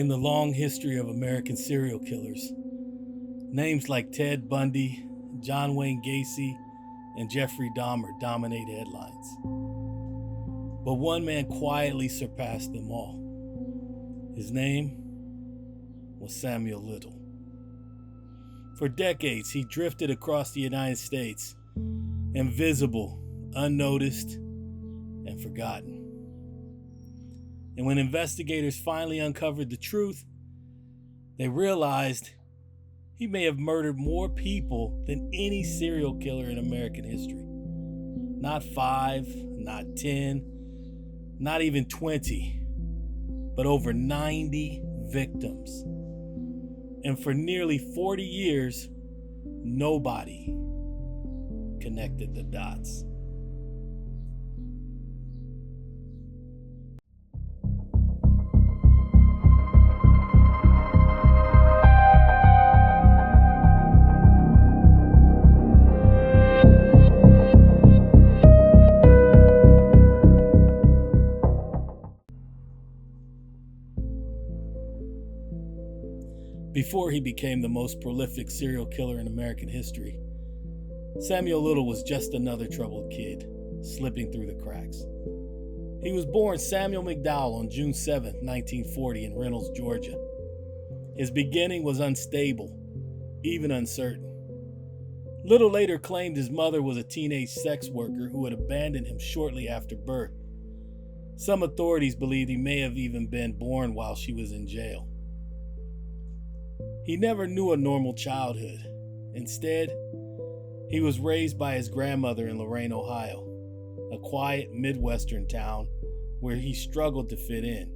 In the long history of American serial killers, names like Ted Bundy, John Wayne Gacy, and Jeffrey Dahmer dominate headlines. But one man quietly surpassed them all. His name was Samuel Little. For decades, he drifted across the United States, invisible, unnoticed, and forgotten. And when investigators finally uncovered the truth, they realized he may have murdered more people than any serial killer in American history. Not 5, not 10, not even 20, but over 90 victims. And for nearly 40 years, nobody connected the dots. Before he became the most prolific serial killer in American history, Samuel Little was just another troubled kid, slipping through the cracks. He was born Samuel McDowell on June 7, 1940 in Reynolds, Georgia. His beginning was unstable, even uncertain. Little later claimed his mother was a teenage sex worker who had abandoned him shortly after birth. Some authorities believe he may have even been born while she was in jail. He never knew a normal childhood. Instead, he was raised by his grandmother in Lorain, Ohio, a quiet Midwestern town where he struggled to fit in.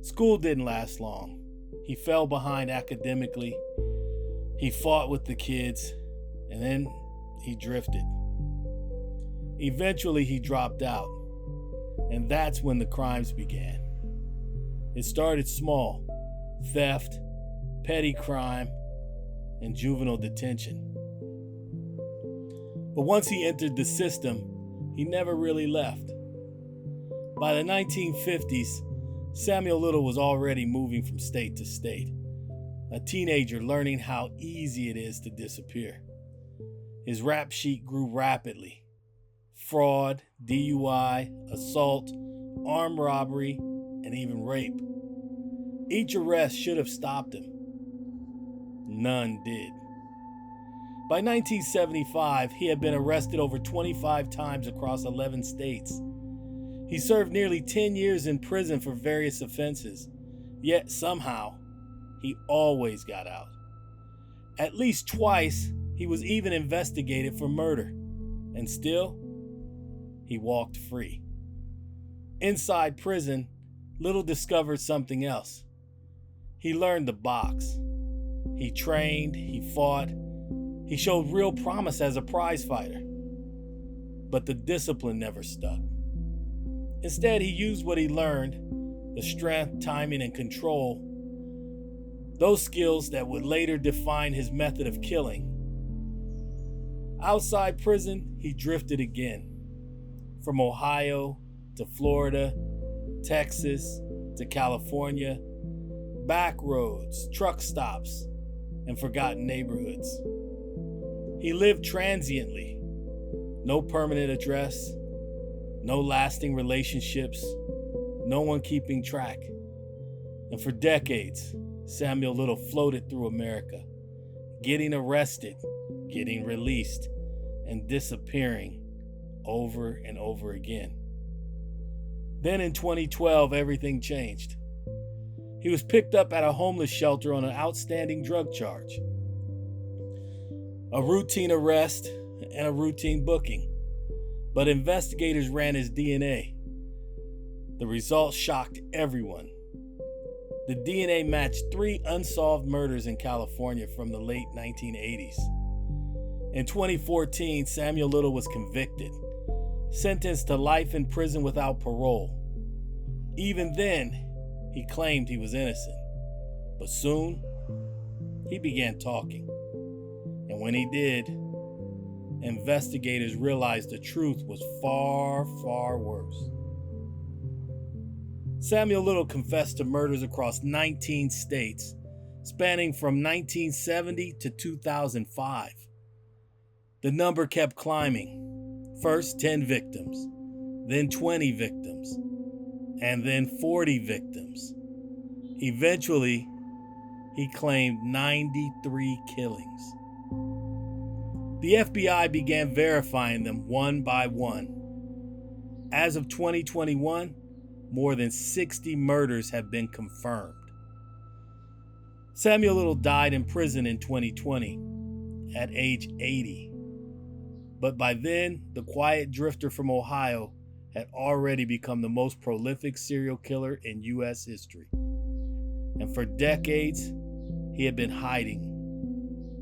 School didn't last long. He fell behind academically. He fought with the kids, and then he drifted. Eventually, he dropped out, and that's when the crimes began. It started small: theft, petty crime, and juvenile detention. But once he entered the system, he never really left. By the 1950s, Samuel Little was already moving from state to state, a teenager learning how easy it is to disappear. His rap sheet grew rapidly: fraud, DUI, assault, armed robbery, and even rape. Each arrest should have stopped him. None did. By 1975, he had been arrested over 25 times across 11 states. He served nearly 10 years in prison for various offenses, yet somehow, he always got out. At least twice, he was even investigated for murder, and still, he walked free. Inside prison, Little discovered something else. He learned to box. He trained, he fought, he showed real promise as a prize fighter. But the discipline never stuck. Instead, he used what he learned, the strength, timing, and control, those skills that would later define his method of killing. Outside prison, he drifted again. From Ohio to Florida, Texas to California, back roads, truck stops, and forgotten neighborhoods. He lived transiently. No permanent address, no lasting relationships, no one keeping track. And for decades, Samuel Little floated through America, getting arrested, getting released, and disappearing over and over again. Then in 2012, everything changed. He was picked up at a homeless shelter on an outstanding drug charge. A routine arrest and a routine booking. But investigators ran his DNA. The results shocked everyone. The DNA matched 3 unsolved murders in California from the late 1980s. In 2014, Samuel Little was convicted, sentenced to life in prison without parole. Even then, he claimed he was innocent. But soon, he began talking. And when he did, investigators realized the truth was far, far worse. Samuel Little confessed to murders across 19 states, spanning from 1970 to 2005. The number kept climbing. First 10 victims, then 20 victims, and then 40 victims. Eventually, he claimed 93 killings. The FBI began verifying them one by one. As of 2021, more than 60 murders have been confirmed. Samuel Little died in prison in 2020 at age 80. But by then, the quiet drifter from Ohio had already become the most prolific serial killer in U.S. history. And for decades, he had been hiding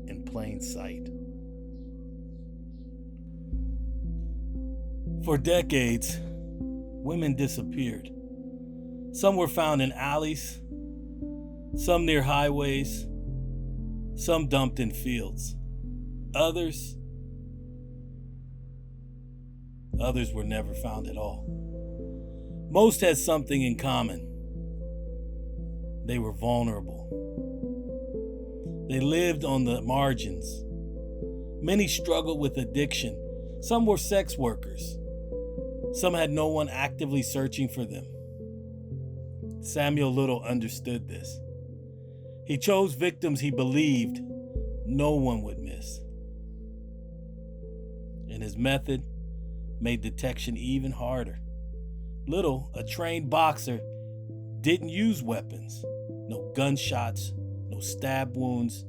in plain sight. For decades, women disappeared. Some were found in alleys, some near highways, some dumped in fields. Others were never found at all. Most had something in common. They were vulnerable. They lived on the margins. Many struggled with addiction. Some were sex workers. Some had no one actively searching for them. Samuel Little understood this. He chose victims he believed no one would miss. And his method made detection even harder. Little, a trained boxer, didn't use weapons. No gunshots, no stab wounds,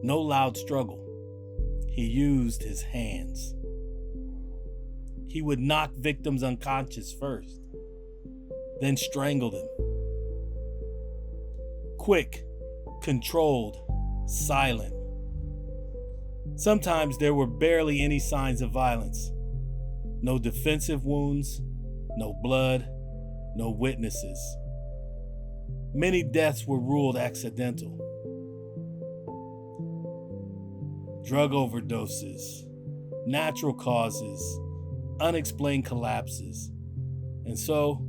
no loud struggle. He used his hands. He would knock victims unconscious first, then strangle them. Quick, controlled, silent. Sometimes there were barely any signs of violence. No defensive wounds, no blood, no witnesses. Many deaths were ruled accidental. Drug overdoses, natural causes, unexplained collapses. And so,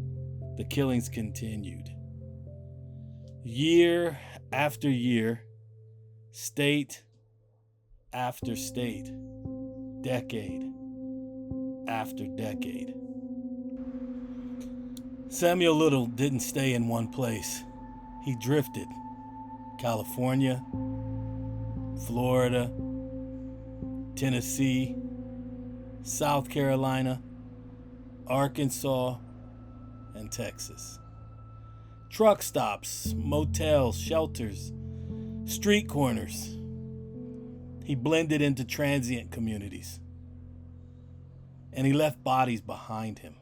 the killings continued. Year after year, state after state, decade after decade. Samuel Little didn't stay in one place. He drifted. California, Florida, Tennessee, South Carolina, Arkansas, and Texas. Truck stops, motels, shelters, street corners. He blended into transient communities. And he left bodies behind him.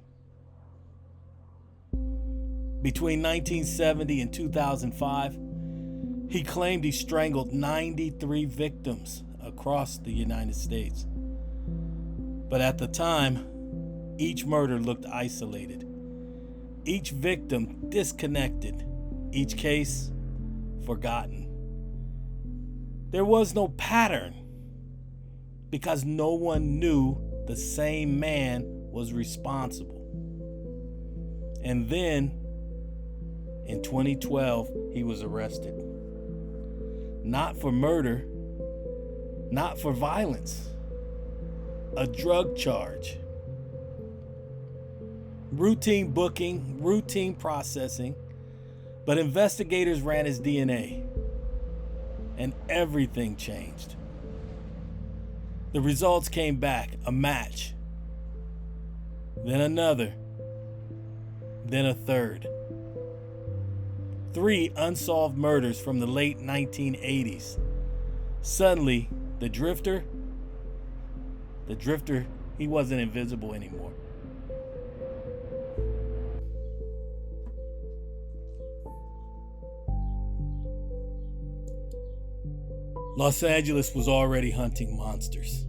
Between 1970 and 2005, he claimed he strangled 93 victims across the United States. But at the time, each murder looked isolated. Each victim disconnected. Each case forgotten. There was no pattern because no one knew the same man was responsible. And then, in 2012, he was arrested. Not for murder, not for violence, a drug charge. Routine booking, routine processing, but investigators ran his DNA, and everything changed. The results came back, a match, then another, then a third. 3 unsolved murders from the late 1980s. Suddenly, the drifter, he wasn't invisible anymore. Los Angeles was already hunting monsters.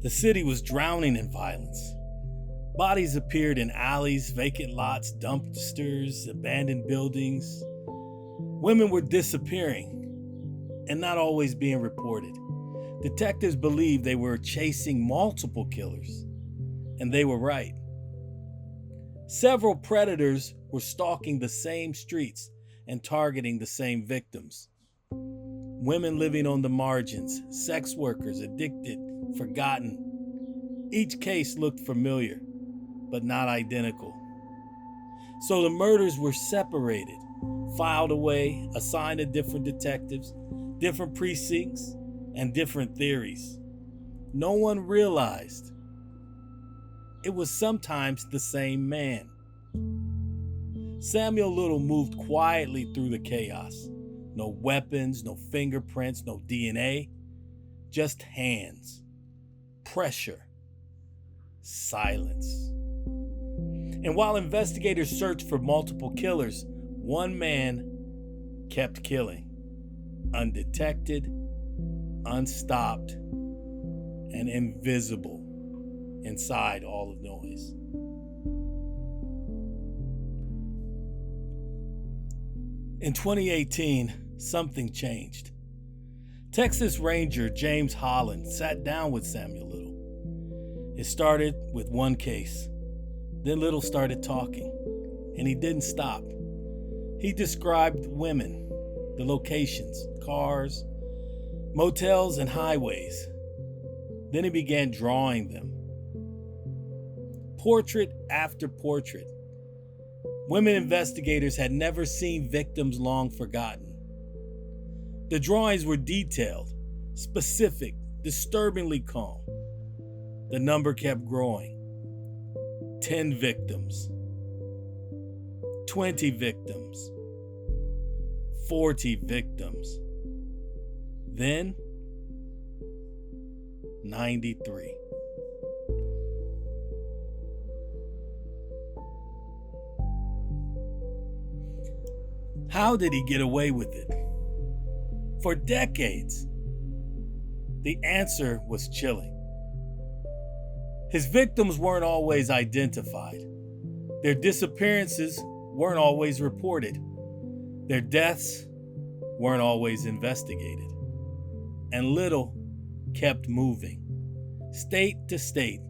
The city was drowning in violence. Bodies appeared in alleys, vacant lots, dumpsters, abandoned buildings. Women were disappearing and not always being reported. Detectives believed they were chasing multiple killers, and they were right. Several predators were stalking the same streets and targeting the same victims. Women living on the margins, sex workers, addicted, forgotten. Each case looked familiar, but not identical. So the murders were separated, filed away, assigned to different detectives, different precincts, and different theories. No one realized it was sometimes the same man. Samuel Little moved quietly through the chaos. No weapons, no fingerprints, no DNA, just hands, pressure, silence. And while investigators searched for multiple killers, one man kept killing, undetected, unstopped, and invisible inside all the noise. In 2018, something changed. Texas Ranger James Holland sat down with Samuel Little. It started with one case. Then Little started talking, and he didn't stop. He described women, the locations, cars, motels, and highways. Then he began drawing them. Portrait after portrait. Women investigators had never seen victims long forgotten. The drawings were detailed, specific, disturbingly calm. The number kept growing. 10 victims, 20 victims, 40 victims, then 93. How did he get away with it? For decades, the answer was chilling. His victims weren't always identified. Their disappearances weren't always reported. Their deaths weren't always investigated. And Little kept moving, state to state,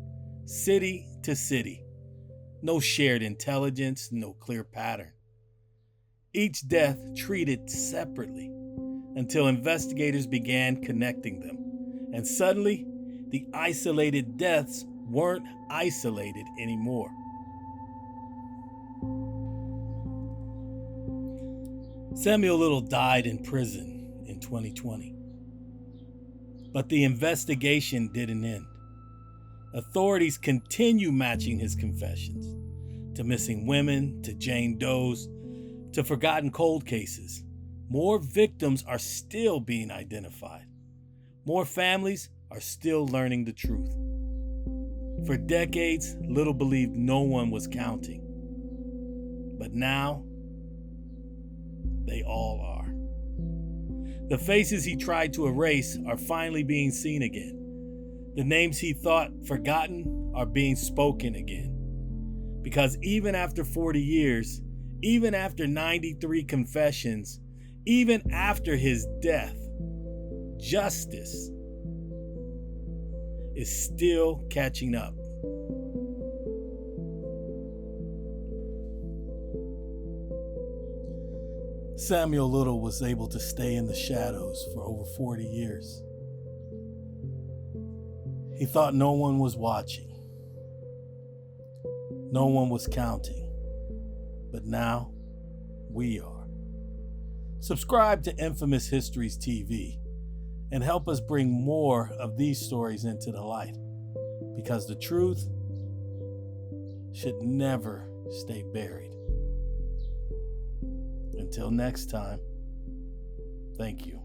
city to city. No shared intelligence, no clear pattern. Each death treated separately until investigators began connecting them. And suddenly, the isolated deaths weren't isolated anymore. Samuel Little died in prison in 2020. But the investigation didn't end. Authorities continue matching his confessions to missing women, to Jane Does, to forgotten cold cases. More victims are still being identified. More families are still learning the truth. For decades, Little believed no one was counting. But now, they all are. The faces he tried to erase are finally being seen again. The names he thought forgotten are being spoken again. Because even after 40 years, even after 93 confessions, even after his death, justice is still catching up. Samuel Little was able to stay in the shadows for over 40 years. He thought no one was watching. No one was counting. But now, we are. Subscribe to Infamous Histories TV and help us bring more of these stories into the light, because the truth should never stay buried. Until next time, thank you.